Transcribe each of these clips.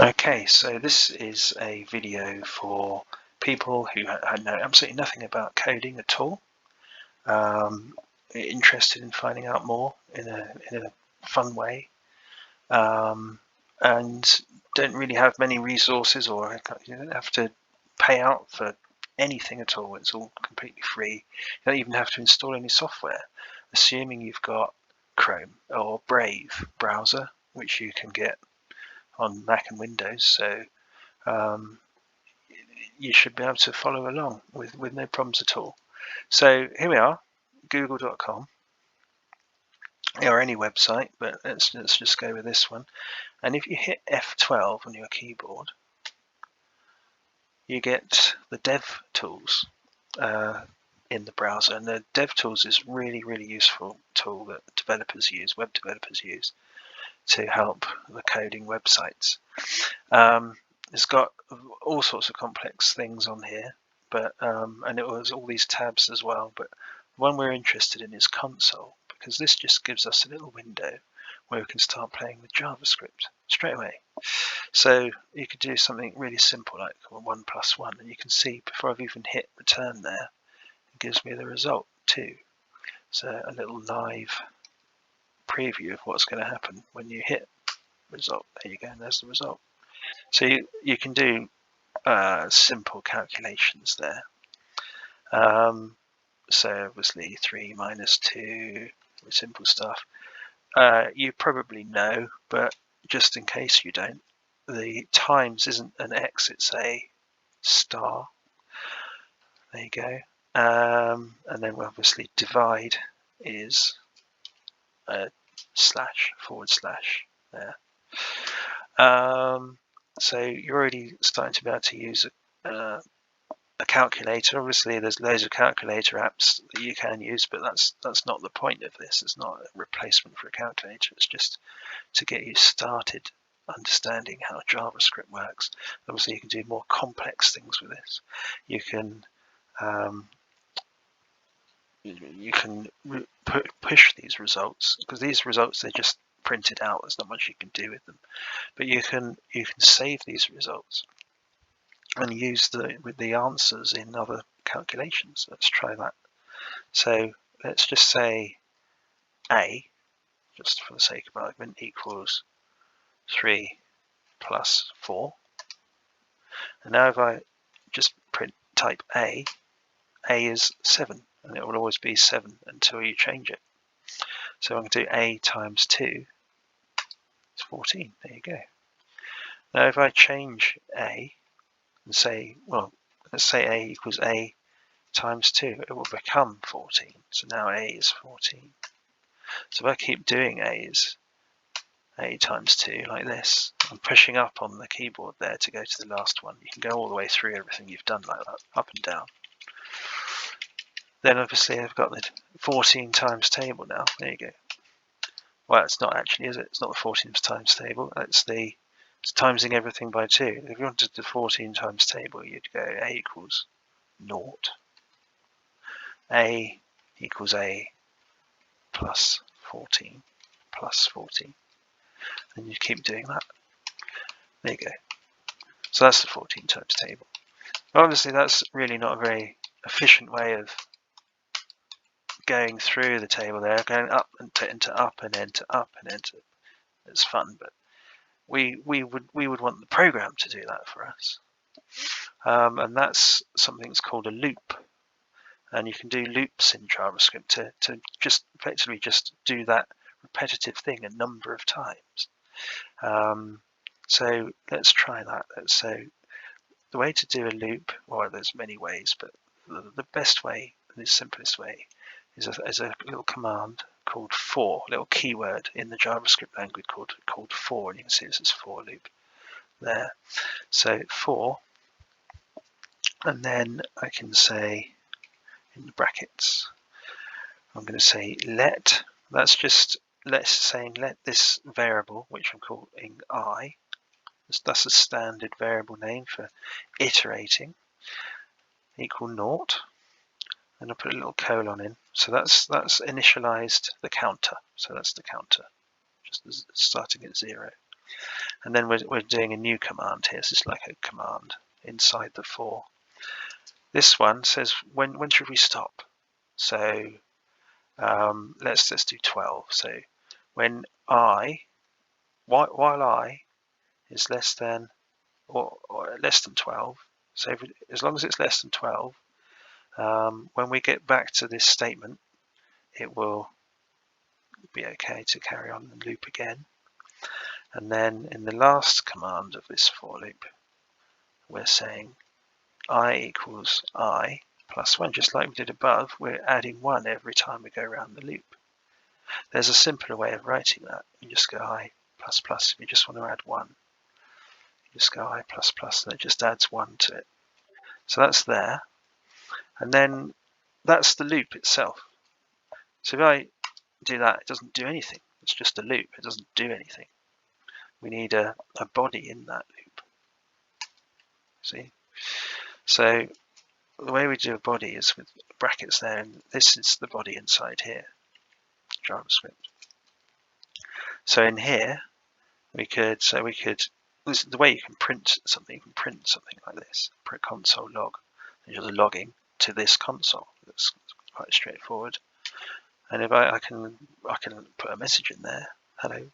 Okay, so this is a video for people who know absolutely nothing about coding at all, interested in finding out more in a fun way, and don't really have many resources, or you don't have to pay out for anything at all. It's all completely free. You don't even have to install any software, assuming you've got Chrome or Brave browser, which you can get on Mac and Windows. So you should be able to follow along with no problems at all. So here we are, google.com, or any website, but let's just go with this one. And if you hit F12 on your keyboard, you get the dev tools in the browser. And the dev tools is really useful tool that developers use, web developers use, to help the coding websites. It's got all sorts of complex things on here, but and it was all these tabs as well. But the one we're interested in is console, because this just gives us a little window where we can start playing with JavaScript straight away. So you could do something really simple like 1+1, and you can see before I've even hit return there, it gives me the result too. So a little live preview of what's going to happen when you hit result. There you go, and there's the result. So you can do simple calculations there. So obviously 3 minus 2, simple stuff. You probably know, but just in case you don't, the times isn't an X, it's a star. There you go. And then obviously divide is a // there. So you're already starting to be able to use a calculator. Obviously there's loads of calculator apps that you can use, but that's not the point of this. It's not a replacement for a calculator. It's just to get you started understanding how JavaScript works. Obviously you can do more complex things with this. You can push these results, because these results, they're just printed out. There's not much you can do with them, but you can save these results and use the answers in other calculations. Let's try that. So let's just say a, just for the sake of argument, equals 3 plus 4. And now if I just type a is 7, and it will always be 7 until you change it. So I'm going to do a times 2, it's 14. There you go. Now if I change a and say, well, let's say a equals a times 2, it will become 14. So now a is 14. So if I keep doing a's, a times 2 like this, I'm pushing up on the keyboard there to go to the last one. You can go all the way through everything you've done like that, up and down. Then obviously I've got the 14 times table now. There you go. Well, it's not actually, is it? It's not the 14 times table. It's timesing everything by 2. If you wanted the 14 times table, you'd go a equals 0. A equals a plus 14 plus 14. And you keep doing that. There you go. So that's the 14 times table. Obviously that's really not a very efficient way of going through the table there, going up and into up and into up and into. It's fun, but we would want the program to do that for us. And that's something that's called a loop. And you can do loops in JavaScript to just effectively just do that repetitive thing a number of times. So let's try that. So the way to do a loop, well, there's many ways, but the best way, the simplest way, is a little command called for, a little keyword in the JavaScript language called for, and you can see this is for loop there. So for, and then I can say in the brackets, I'm going to say let. That's just saying let this variable, which I'm calling I, that's a standard variable name for iterating, equal 0. And I'll put a little colon in. So that's initialized the counter. So that's the counter, just starting at 0. And then we're doing a new command here. So it's like a command inside the for. This one says when should we stop? So let's do 12. So when while I is less than or less than 12. So as long as it's less than 12, when we get back to this statement, it will be okay to carry on and loop again. And then in the last command of this for loop, we're saying I equals I plus 1, just like we did above. We're adding 1 every time we go around the loop. There's a simpler way of writing that. You just go I plus plus if you just want to add 1. You just go I plus plus, and it just adds 1 to it. So that's there. And then that's the loop itself. So if I do that, it doesn't do anything. It's just a loop. It doesn't do anything. We need a body in that loop. See? So the way we do a body is with brackets there, and this is the body inside here, JavaScript. So in here, we could this is the way you can print something. You can print something like this, print console log, and you're logging to this console. That's quite straightforward. And if I can put a message in there, hello.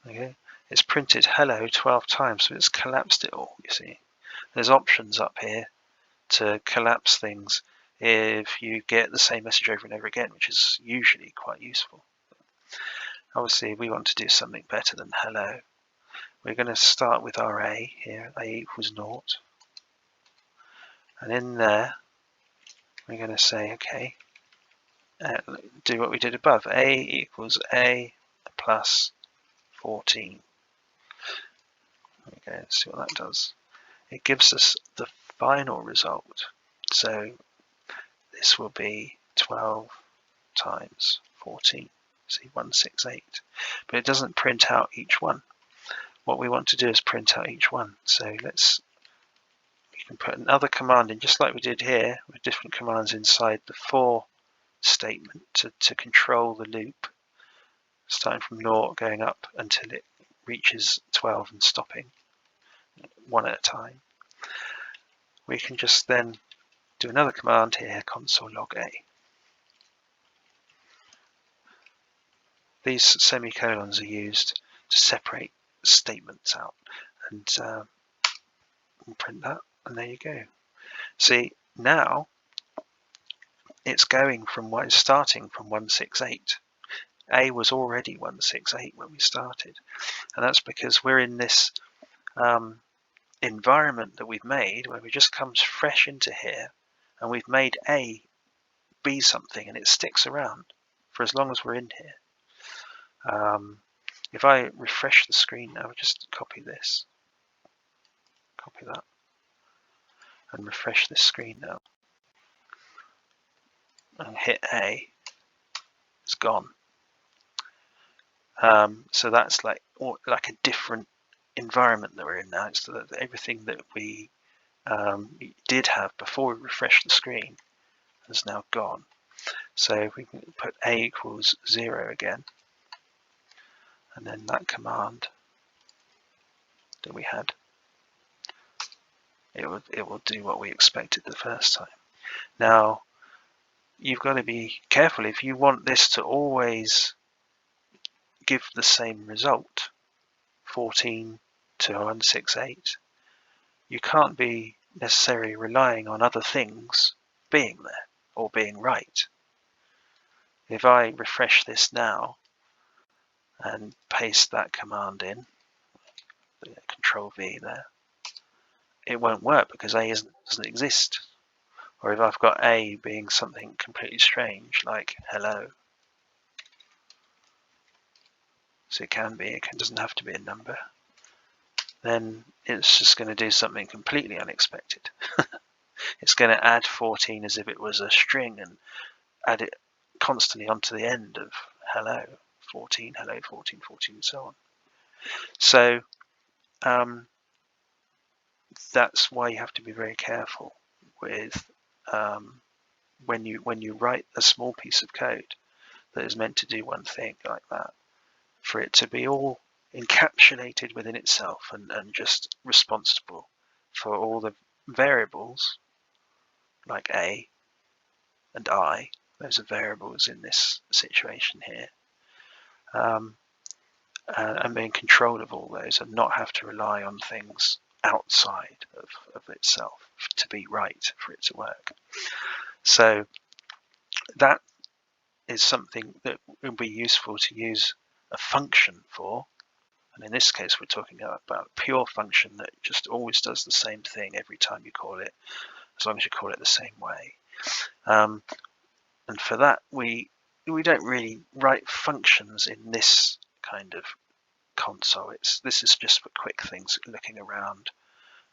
Okay, it's printed hello 12 times, so it's collapsed it all. You see, there's options up here to collapse things if you get the same message over and over again, which is usually quite useful. Obviously, we want to do something better than hello. We're going to start with our a here, a equals 0. And in there, we're going to say, okay, do what we did above. A equals a plus 14. Okay, let's see what that does. It gives us the final result. So this will be 12 times 14. See, 168. But it doesn't print out each one. What we want to do is print out each one. So we can put another command in, just like we did here, with different commands inside the for statement to control the loop, starting from 0 going up until it reaches 12 and stopping, one at a time. We can just then do another command here, console log a. These semicolons are used to separate statements out, and we'll print that, and there you go. See, now it's going from starting from 168. A was already 168 when we started, and that's because we're in this environment that we've made where we just comes fresh into here, and we've made A be something, and it sticks around for as long as we're in here. If I refresh the screen now, just copy this, copy that, and refresh this screen now, and hit A, it's gone. So that's like a different environment that we're in now. So that everything that we did have before we refreshed the screen has now gone. So if we can put A equals 0 again, and then that command that we had, it will do what we expected the first time. Now you've got to be careful if you want this to always give the same result, 14 to 168. You can't be necessarily relying on other things being there or being right. If I refresh this now and paste that command in, Control V there, it won't work because A doesn't exist. Or if I've got A being something completely strange like hello, so it doesn't have to be a number, then it's just going to do something completely unexpected. It's going to add 14 as if it was a string and add it constantly onto the end of hello, 14, hello, 14, 14, and so on. So that's why you have to be very careful with when you write a small piece of code that is meant to do one thing like that, for it to be all encapsulated within itself and just responsible for all the variables like A and I. Those are variables in this situation here. And be in control of all those and not have to rely on things outside of itself to be right for it to work. So that is something that would be useful to use a function for. And in this case, we're talking about a pure function that just always does the same thing every time you call it, as long as you call it the same way. And for that, we don't really write functions in this kind of console. This is just for quick things, looking around.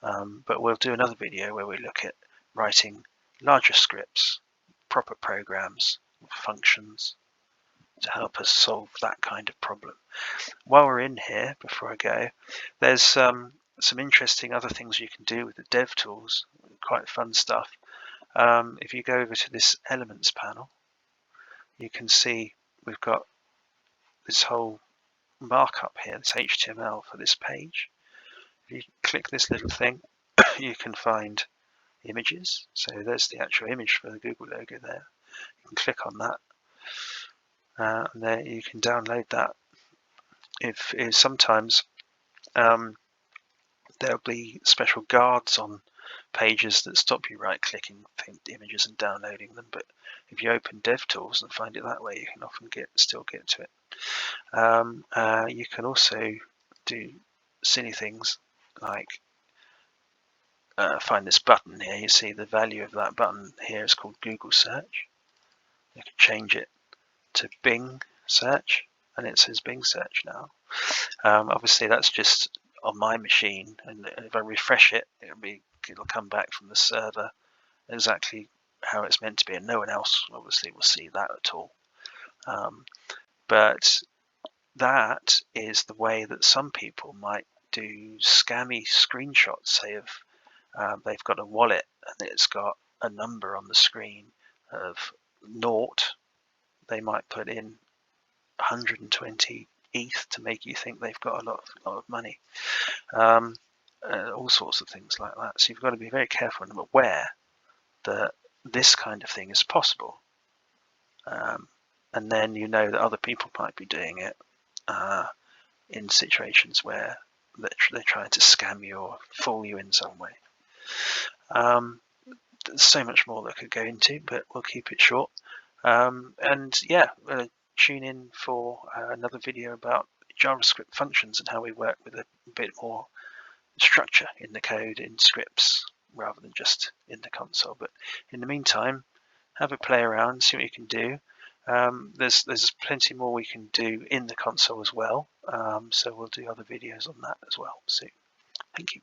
But we'll do another video where we look at writing larger scripts, proper programs, functions to help us solve that kind of problem. While we're in here, before I go, there's some interesting other things you can do with the dev tools, quite fun stuff. If you go over to this elements panel, you can see we've got this whole markup here, this HTML for this page. If you click this little thing, you can find images. So there's the actual image for the Google logo there. You can click on that, and there you can download that. If sometimes there'll be special guards on pages that stop you right-clicking images and downloading them, but if you open DevTools and find it that way, you can often still get to it. You can also do silly things like find this button here. You see the value of that button here is called Google Search. You can change it to Bing Search, and it says Bing Search now. Obviously that's just on my machine, and if I refresh it, it'll come back from the server exactly how it's meant to be, and no one else obviously will see that at all. But that is the way that some people might do scammy screenshots, say of they've got a wallet and it's got a number on the screen of 0. They might put in 120 ETH to make you think they've got a lot of money. All sorts of things like that. So you've got to be very careful and aware that this kind of thing is possible. And then you know that other people might be doing it in situations where they're trying to scam you or fool you in some way. There's so much more that I could go into, but we'll keep it short. And yeah, tune in for another video about JavaScript functions and how we work with a bit more structure in the code in scripts rather than just in the console. But in the meantime, have a play around, see what you can do. There's plenty more we can do in the console as well, so we'll do other videos on that as well soon. Thank you.